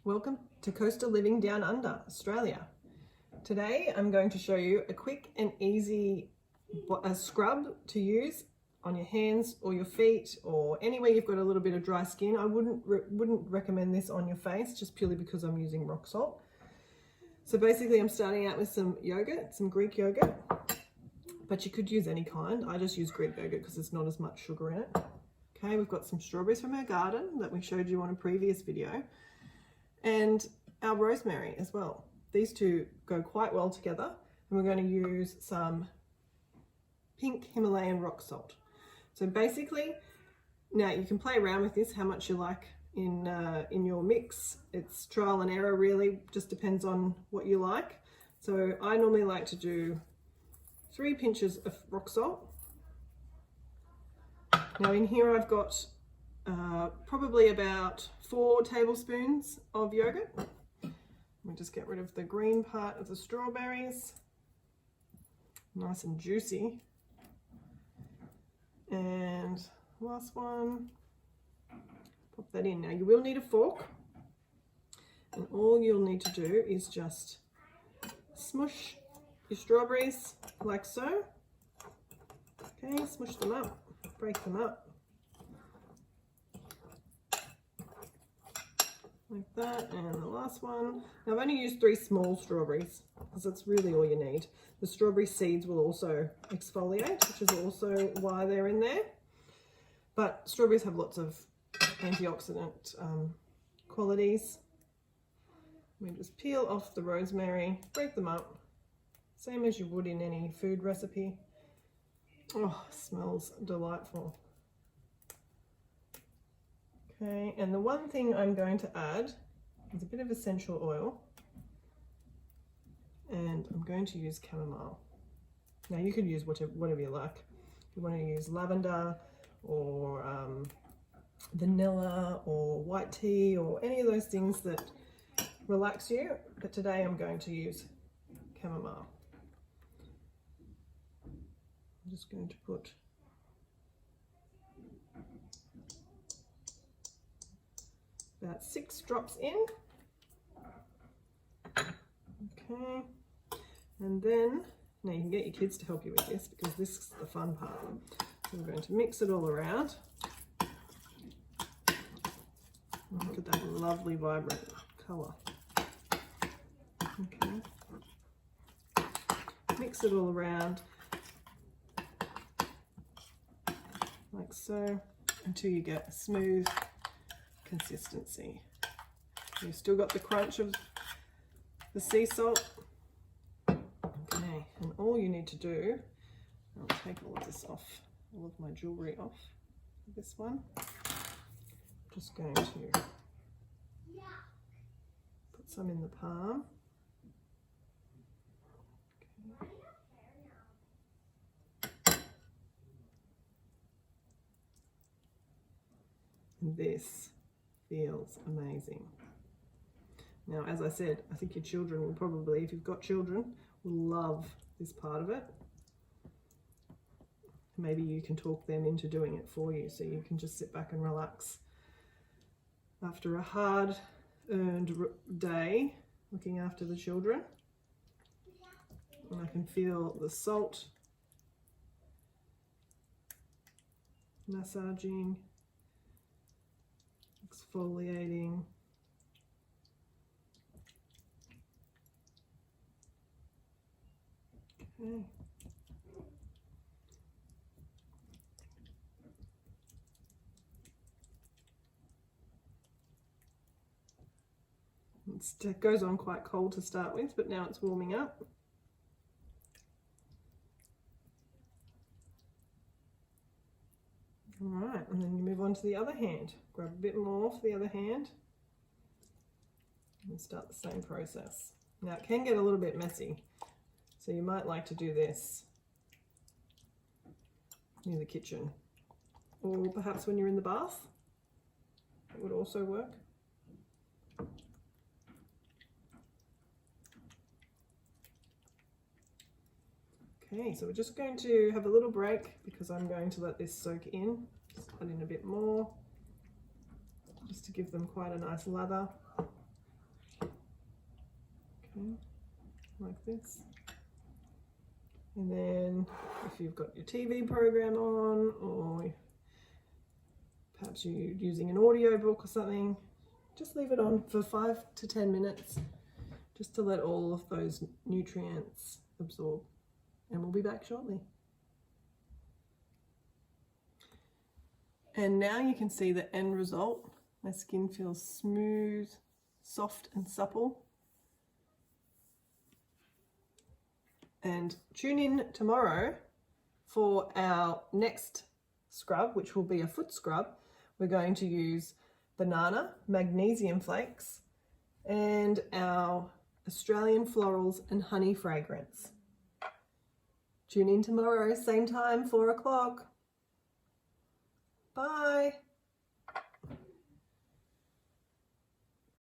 Welcome to Coastal Living Down Under, Australia. Today I'm going to show you a quick and easy scrub to use on your hands or your feet or anywhere you've got a little bit of dry skin. I wouldn't recommend this on your face just purely because I'm using rock salt. So basically I'm starting out with some yogurt, some Greek yogurt, but you could use any kind. I just use Greek yogurt because there's not as much sugar in it. Okay, we've got some strawberries from our garden that we showed you on a previous video, and our rosemary as well. These two go quite well together, and we're going to use some pink Himalayan rock salt. So basically, now you can play around with this how much you like in your mix. It's trial and error really, just depends on what you like. So I normally like to do 3 pinches of rock salt. Now in here I've got probably about 4 tablespoons of yogurt. We'll just get rid of the green part of the strawberries. Nice and juicy. And last one, pop that in. Now you will need a fork, and all you'll need to do is just smush your strawberries like so. Okay, smush them up, break them up. Like that, and the last one. Now I've only used 3 small strawberries because that's really all you need. The strawberry seeds will also exfoliate, which is also why they're in there. But strawberries have lots of antioxidant qualities. We just peel off the rosemary, break them up, same as you would in any food recipe. Oh, smells delightful. Okay, and the one thing I'm going to add is a bit of essential oil, and I'm going to use chamomile. Now you could use whatever you like. If you want to use lavender or vanilla or white tea or any of those things that relax you, but today I'm going to use chamomile. I'm just going to put about 6 drops in. Okay, and then now you can get your kids to help you with this because this is the fun part. So we're going to mix it all around. Look at that lovely vibrant colour. Okay, mix it all around like so until you get a smooth consistency. You've still got the crunch of the sea salt. Okay, and all you need to do, I'll take all of this off, all of my jewellery off this one. I'm just going to put some in the palm. Okay. And this feels amazing. Now, as I said, I think your children will probably, if you've got children, will love this part of it. Maybe you can talk them into doing it for you, so you can just sit back and relax after a hard-earned day looking after the children. And I can feel the salt massaging, exfoliating. Okay. It goes on quite cold to start with, but now it's warming up. All right, and then you move on to the other hand. Grab a bit more for the other hand and start the same process. Now it can get a little bit messy, so you might like to do this near the kitchen, or perhaps when you're in the bath. It would also work. Okay, so we're just going to have a little break because I'm going to let this soak in. Just add in a bit more, just to give them quite a nice lather. like this. And then if you've got your TV program on, or perhaps you're using an audio book or something, just leave it on for 5 to 10 minutes just to let all of those nutrients absorb. And we'll be back shortly. And now you can see the end result. My skin feels smooth, soft and supple. And tune in tomorrow for our next scrub, which will be a foot scrub. We're going to use banana, magnesium flakes, and our Australian florals and honey fragrance. Tune in tomorrow, same time, 4 o'clock. Bye.